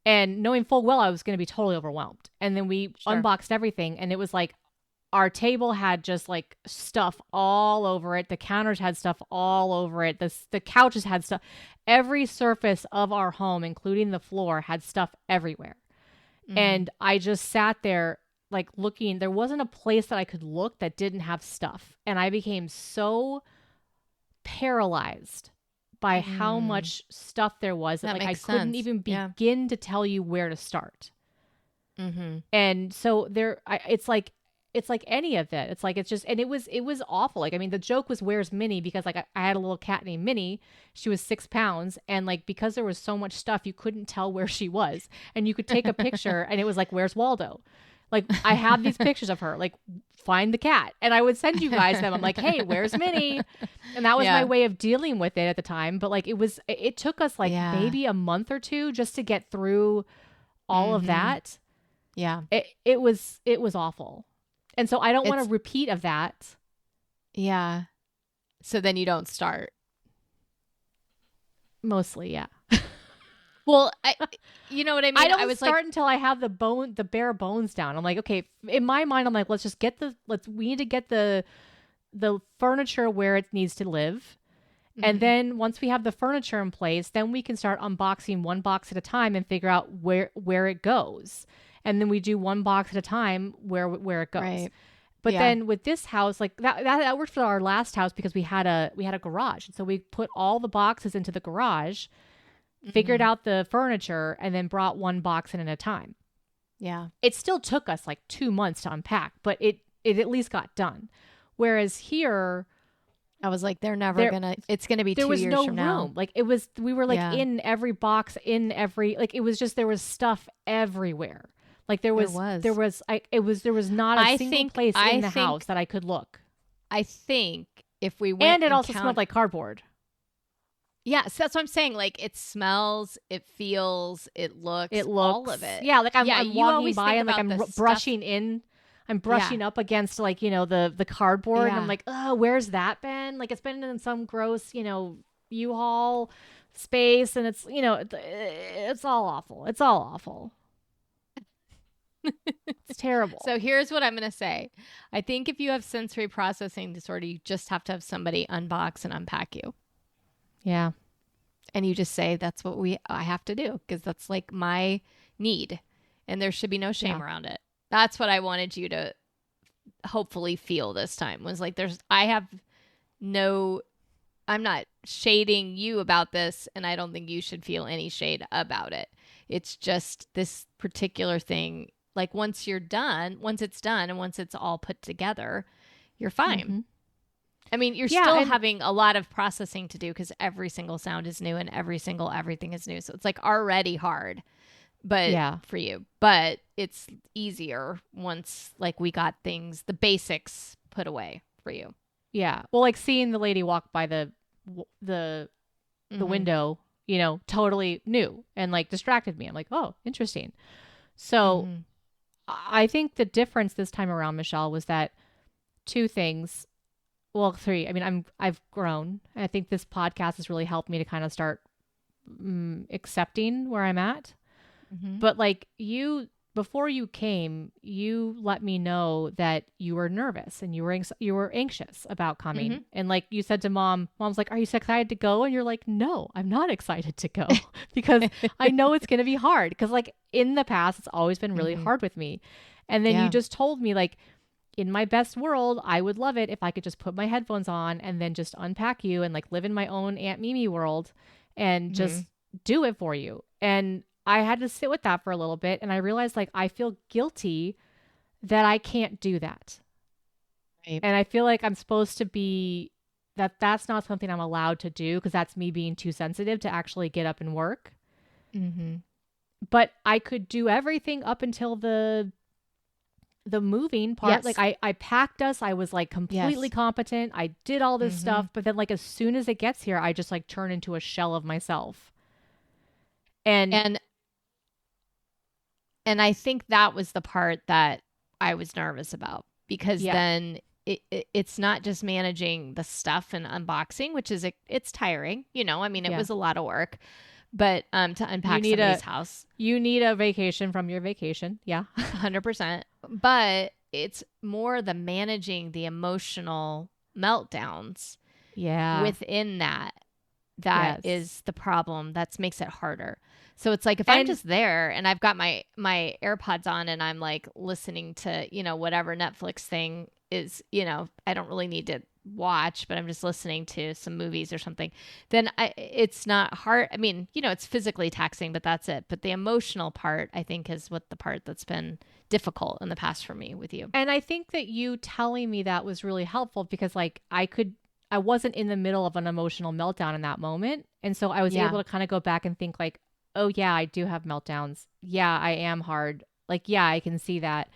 And knowing full well I was going to be totally overwhelmed. And then we unboxed everything. And it was like, our table had just like stuff all over it. The counters had stuff all over it. The couches had stuff. Every surface of our home, including the floor, had stuff everywhere. And I just sat there like looking. There wasn't a place that I could look that didn't have stuff. And I became so paralyzed by how much stuff there was that like I couldn't even begin to tell you where to start. And so it's like any of it. It's like, it's just, and it was awful. Like, I mean, the joke was, where's Minnie? Because like I had a little cat named Minnie. She was 6 pounds. And like, because there was so much stuff, you couldn't tell where she was. And you could take a picture and it was like, where's Waldo? Like, I have these pictures of her, like, find the cat. And I would send you guys them. I'm like, hey, where's Minnie? And that was my way of dealing with it at the time. But like, it took us like maybe a month or two just to get through all of that. Yeah. It was awful. And so I don't want a repeat of that. Yeah. So then you don't start. Mostly, yeah. Well, you know what I mean? I don't start until I have the bare bones down. I'm like, okay, in my mind, I'm like, let's just we need to get the furniture where it needs to live. And then once we have the furniture in place, then we can start unboxing one box at a time and figure out where it goes. And then we do one box at a time where it goes. Right. But then with this house, like that worked for our last house because we had a garage. And so we put all the boxes into the garage, figured out the furniture, and then brought one box in at a time. Yeah. It still took us like 2 months to unpack, but it at least got done. Whereas here, I was like, it's gonna be 2 years from now. Room. Like we were like in every box, like it was just, there was stuff everywhere. Like there was not a single place in the house that I could look. I think if we went, and it also smelled like cardboard. Yeah, so that's what I'm saying. Like, it smells, it feels, it looks all of it. Yeah, like I'm walking by and like I'm brushing in. I'm brushing up against like, you know, the cardboard. And I'm like, oh, where's that been? Like, it's been in some gross, you know, U-Haul space. And it's, you know, it's all awful. It's all awful. It's terrible. So here's what I'm going to say. I think if you have sensory processing disorder, you just have to have somebody unbox and unpack you. Yeah. And you just say, that's what I have to do, because that's like my need. And there should be no shame around it. That's what I wanted you to hopefully feel this time, was like, I'm not shading you about this, and I don't think you should feel any shade about it. It's just this particular thing. Like, once it's done and once it's all put together, you're fine. I mean, you're still having a lot of processing to do because every single sound is new and everything is new. So it's like already hard, but for you, but it's easier once like we got the basics put away for you. Yeah. Well, like seeing the lady walk by the window, you know, totally new and like distracted me. I'm like, oh, interesting. So I think the difference this time around, Michelle, was that 2 things. Well, 3. I mean, I've grown. And I think this podcast has really helped me to kind of start accepting where I'm at. But like before you came, you let me know that you were nervous and you were anxious about coming. And like you said to mom's like, are you so excited to go? And you're like, no, I'm not excited to go because I know it's going to be hard. Because like in the past, it's always been really hard with me. And then you just told me like, in my best world, I would love it if I could just put my headphones on and then just unpack you and like live in my own Aunt Mimi world and just do it for you. And I had to sit with that for a little bit. And I realized like, I feel guilty that I can't do that. Right. And I feel like I'm supposed to be, that's not something I'm allowed to do because that's me being too sensitive to actually get up and work. But I could do everything up until the moving part. Like I packed us. I was like completely competent. I did all this stuff. But then like as soon as it gets here, I just like turn into a shell of myself. And I think that was the part that I was nervous about because then it's not just managing the stuff and unboxing, which is, it's tiring, you know, I mean, it was a lot of work, but to unpack somebody's house. You need a vacation from your vacation. Yeah. 100%. But it's more the managing the emotional meltdowns within that is the problem. That makes it harder. So it's like if I'm just there and I've got my AirPods on and I'm like listening to, you know, whatever Netflix thing is, you know, I don't really need to watch, but I'm just listening to some movies or something, then it's not hard. I mean, you know, it's physically taxing, but that's it. But the emotional part, I think, is what the part that's been difficult in the past for me with you. And I think that you telling me that was really helpful because like I wasn't in the middle of an emotional meltdown in that moment. And so I was able to kind of go back and think like, oh yeah, I do have meltdowns. Yeah, I am hard. Like, yeah, I can see that.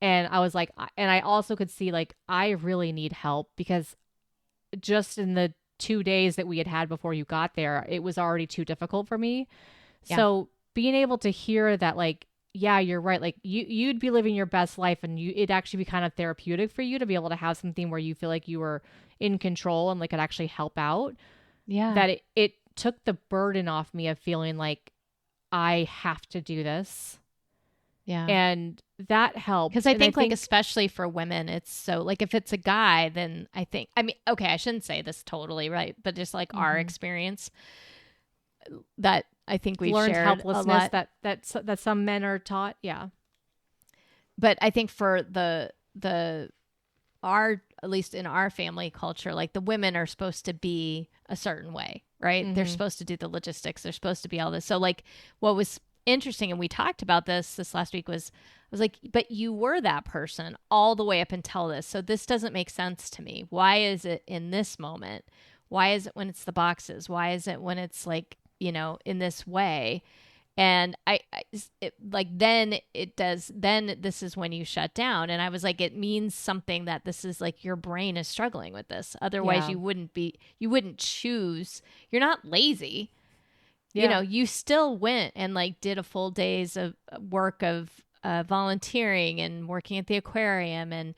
And I was like, and I also could see like, I really need help because just in the 2 days that we had before you got there, it was already too difficult for me. Yeah. So being able to hear that, like, yeah, you're right. Like you'd be living your best life and it'd actually be kind of therapeutic for you to be able to have something where you feel like you were in control and like could actually help out. Yeah. That it took the burden off me of feeling like I have to do this. Yeah. And that helped. Because I think like, especially for women, it's so like if it's a guy, then I mean, okay, I shouldn't say this totally right, but just like our experience that I think we've learned shared helplessness that some men are taught. Yeah. But I think for at least in our family culture, like the women are supposed to be a certain way, right? Mm-hmm. They're supposed to do the logistics. They're supposed to be all this. So like what was interesting, and we talked about this last week, was I was like, but you were that person all the way up until this. So this doesn't make sense to me. Why is it in this moment? Why is it when it's the boxes? Why is it when it's like, you know, in this way? And then this is when you shut down. And I was like, it means something that this is like your brain is struggling with this. Otherwise you wouldn't choose. You're not lazy. Yeah. You know, you still went and like did a full day's of work of volunteering and working at the aquarium. And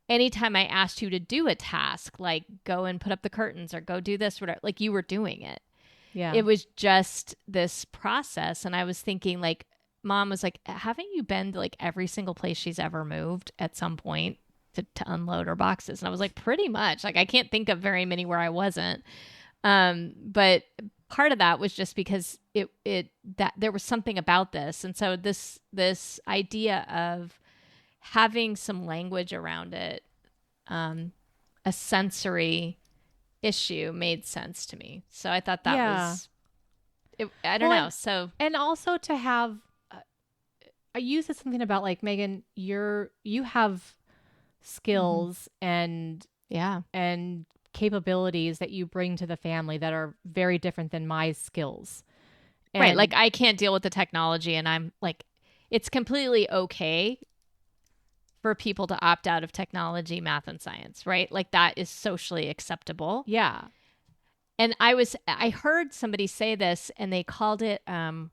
anytime I asked you to do a task, like go and put up the curtains or go do this, whatever, like you were doing it. Yeah. It was just this process. And I was thinking like, Mom was like, haven't you been to like every single place she's ever moved at some point to unload her boxes? And I was like, pretty much. Like, I can't think of very many where I wasn't. But part of that was just because that there was something about this. And so this idea of having some language around it, a sensory issue made sense to me. So I thought that was, I don't know. So, and also to have, you said something about like, Megan, you have skills and capabilities that you bring to the family that are very different than my skills. And right. Like I can't deal with the technology, and I'm like, it's completely okay for people to opt out of technology, math, and science, right? Like that is socially acceptable. Yeah. And I heard somebody say this, and they called it a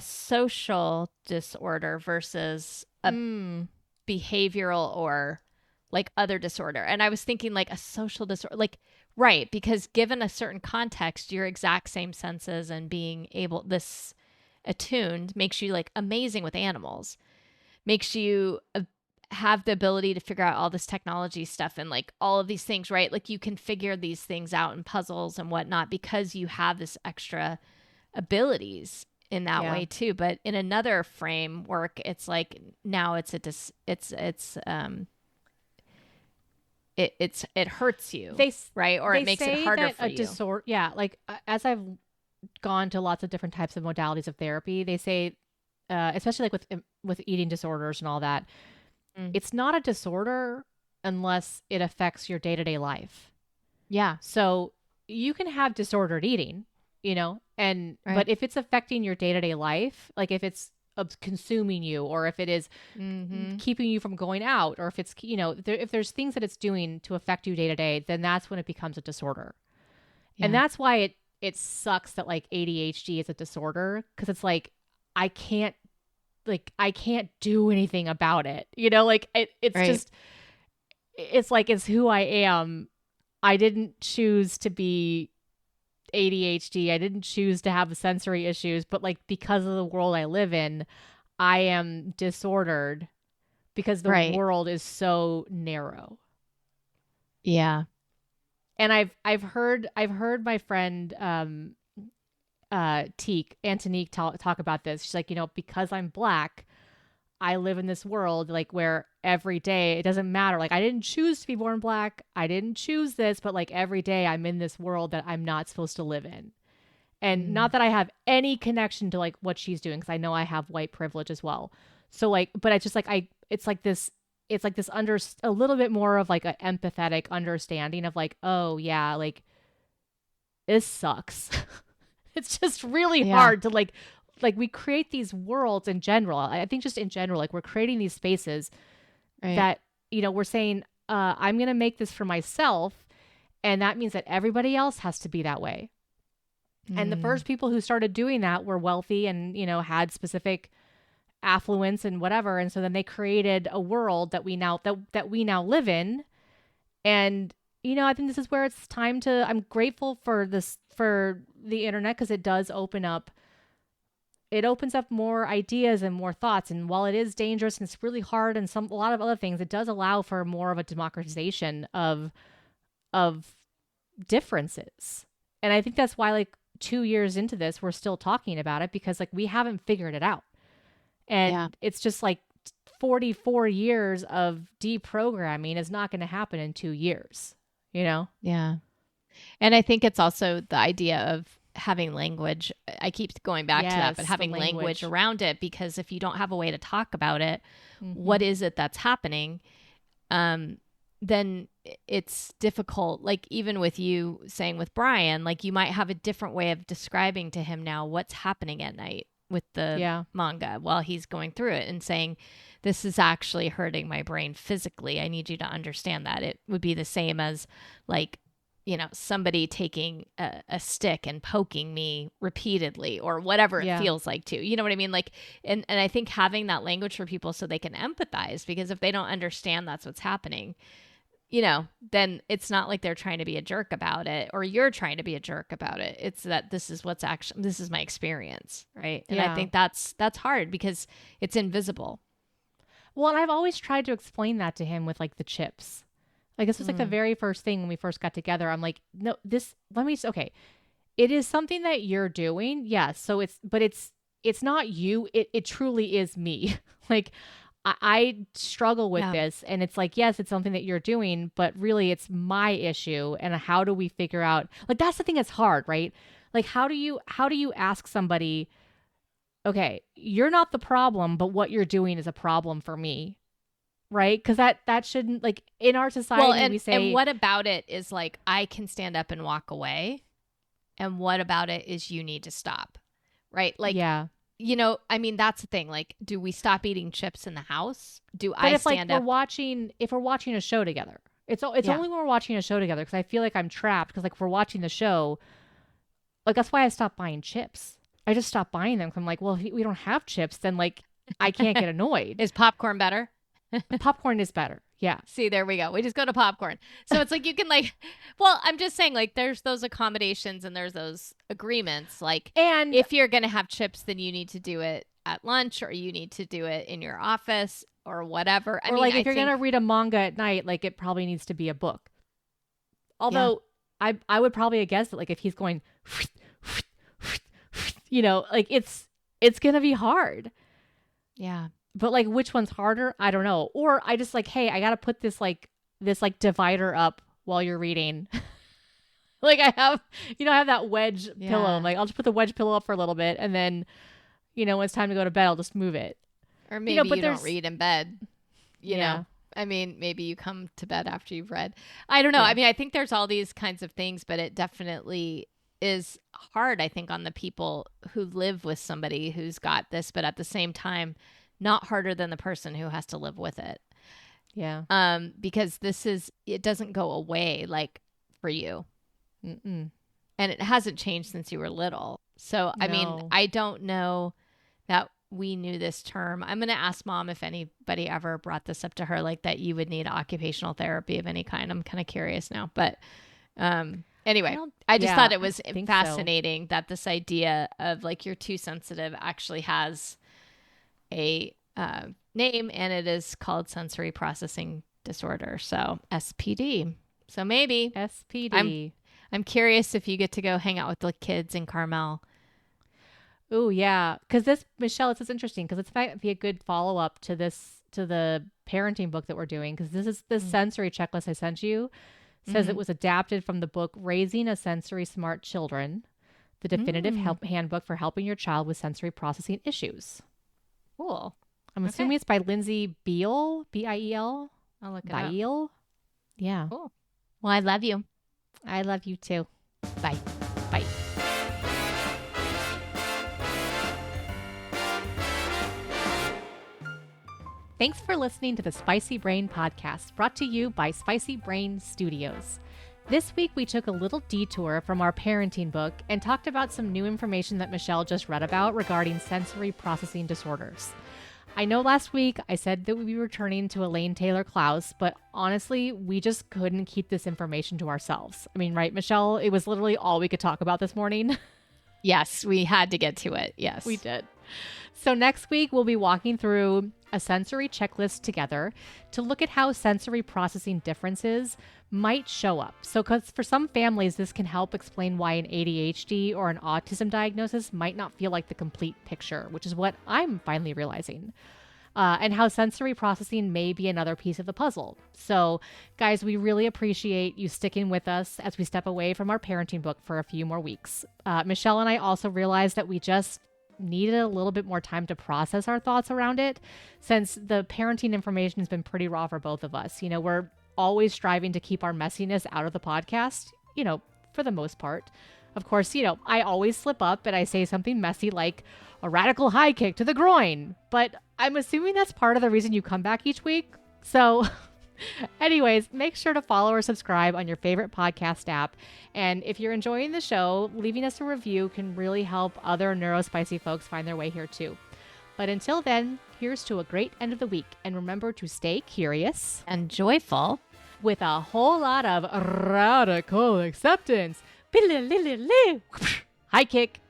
social disorder versus a behavioral or like other disorder. And I was thinking like a social disorder, like, right. Because given a certain context, your exact same senses and being able, this attuned makes you like amazing with animals, makes you have the ability to figure out all this technology stuff and like all of these things, right? Like you can figure these things out in puzzles and whatnot because you have this extra abilities in that way too. But in another framework, it's like now it hurts you, right? Or it makes it harder for you. Like as I've gone to lots of different types of modalities of therapy, they say, especially like with eating disorders and all that, it's not a disorder unless it affects your day-to-day life. Yeah. So you can have disordered eating, you know, but if it's affecting your day-to-day life, like if it's consuming you, or if it is keeping you from going out, or if it's, you know, if there's things that it's doing to affect you day to day, then that's when it becomes a disorder. Yeah. And that's why it sucks that like ADHD is a disorder, because it's like I can't do anything about it, you know, like it's right. Just it's like it's who I am. I didn't choose to be ADHD. I didn't choose to have sensory issues, but like because of the world I live in, I am disordered because the world is so narrow. Yeah. And I've heard my friend Antonique talk about this. She's like, you know, because I'm Black, I live in this world like where every day it doesn't matter. Like I didn't choose to be born black. I didn't choose this, but like every day I'm in this world that I'm not supposed to live in. And not that I have any connection to like what she's doing, because I know I have white privilege as well. So like, but it's just like it's like this a little bit more of like an empathetic understanding of like, oh yeah, like this sucks. It's just really hard to like we create these worlds in general. I think just in general, like we're creating these spaces that, you know, we're saying, I'm going to make this for myself. And that means that everybody else has to be that way. And the first people who started doing that were wealthy and, you know, had specific affluence and whatever. And so then they created a world that we now live in. And, you know, I think this is where it's time to, I'm grateful for the internet, because it does opens up more ideas and more thoughts. And while it is dangerous and it's really hard and a lot of other things, it does allow for more of a democratization of differences. And I think that's why like 2 years into this, we're still talking about it, because like we haven't figured it out. And it's just like 44 years of deprogramming is not going to happen in 2 years, you know? Yeah. And I think it's also the idea of having language. I keep going back to that, but having language around it, because if you don't have a way to talk about it, what is it that's happening? Then it's difficult. Like even with you saying with Brian, like you might have a different way of describing to him now what's happening at night with the manga while he's going through it, and saying, this is actually hurting my brain physically. I need you to understand that. It would be the same as like, you know, somebody taking a stick and poking me repeatedly or whatever it feels like to, you know what I mean? Like, and I think having that language for people so they can empathize, because if they don't understand that's what's happening, you know, then it's not like they're trying to be a jerk about it or you're trying to be a jerk about it. It's that this is my experience. Right. And I think that's hard because it's invisible. Well, and I've always tried to explain that to him with like the chips. Like this was like the very first thing when we first got together. I'm like, no, okay. It is something that you're doing. Yes. So it's not you. It truly is me. Like I struggle with this, and it's like, yes, it's something that you're doing, but really it's my issue. And how do we figure out, like, that's the thing that's hard, right? Like, how do you ask somebody, okay, you're not the problem, but what you're doing is a problem for me. Right? Because that shouldn't, like, in our society, we say. And what about it is like, I can stand up and walk away. And what about it is you need to stop. Right? Like, you know, I mean, that's the thing. Like, do we stop eating chips in the house? If we're watching a show together, it's only when we're watching a show together, because I feel like I'm trapped, because like if we're watching the show, like that's why I stopped buying chips. I just stopped buying them. 'Cause I'm like, well, if we don't have chips, then like I can't get annoyed. Is popcorn better? Popcorn is better. Yeah. See, there we go. We just go to popcorn. So it's like you can like, well, I'm just saying like there's those accommodations and there's those agreements. Like, and if you're going to have chips, then you need to do it at lunch, or you need to do it in your office or whatever. I mean, like if you're going to read a manga at night, like it probably needs to be a book. Although I would probably guess that like if he's going, you know, like it's going to be hard. Yeah. But like, which one's harder? I don't know. Or I just like, hey, I got to put this divider up while you're reading. Like I have that wedge pillow. I'm like, I'll just put the wedge pillow up for a little bit. And then, you know, when it's time to go to bed, I'll just move it. Or maybe you don't read in bed, you know? I mean, maybe you come to bed after you've read. I don't know. I mean, I think there's all these kinds of things, but it definitely is hard, I think, on the people who live with somebody who's got this, but at the same time, not harder than the person who has to live with it. Yeah. Because it doesn't go away like for you. And it hasn't changed since you were little. So, I mean, I don't know that we knew this term. I'm going to ask Mom if anybody ever brought this up to her, like that you would need occupational therapy of any kind. I'm kind of curious now, but, anyway, I just thought it was fascinating that this idea of like, you're too sensitive actually has a name, and it is called sensory processing disorder. So SPD. So maybe SPD. I'm curious if you get to go hang out with the kids in Carmel. Oh, yeah. Because this, Michelle, this is interesting because it might be a good follow-up to the parenting book that we're doing. Because this sensory checklist I sent you says it was adapted from the book Raising a Sensory Smart Children, the definitive handbook for helping your child with sensory processing issues. Cool. I'm assuming it's by Lindsay Beal, B-I-E-L. I'll look it Beal. up. Yeah. Cool. Well, I love you. I love you too. Bye. Bye. Thanks for listening to the Spicy Brain Podcast, brought to you by Spicy Brain Studios. This week, we took a little detour from our parenting book and talked about some new information that Michelle just read about regarding sensory processing disorders. I know last week I said that we'd be returning to Elaine Taylor Klaus, but honestly, we just couldn't keep this information to ourselves. I mean, right, Michelle? It was literally all we could talk about this morning. Yes, we had to get to it. Yes, we did. So next week, we'll be walking through a sensory checklist together to look at how sensory processing differences might show up. So because for some families, this can help explain why an ADHD or an autism diagnosis might not feel like the complete picture, which is what I'm finally realizing. And how sensory processing may be another piece of the puzzle. So guys, we really appreciate you sticking with us as we step away from our parenting book for a few more weeks. Michelle and I also realized that we just needed a little bit more time to process our thoughts around it, since the parenting information has been pretty raw for both of us. You know, we're always striving to keep our messiness out of the podcast, you know, for the most part. Of course, you know, I always slip up and I say something messy like a radical high kick to the groin, but I'm assuming that's part of the reason you come back each week. So anyways, make sure to follow or subscribe on your favorite podcast app. And if you're enjoying the show, leaving us a review can really help other neurospicy folks find their way here too. But until then, here's to a great end of the week. And remember to stay curious and joyful with a whole lot of radical acceptance. High kick.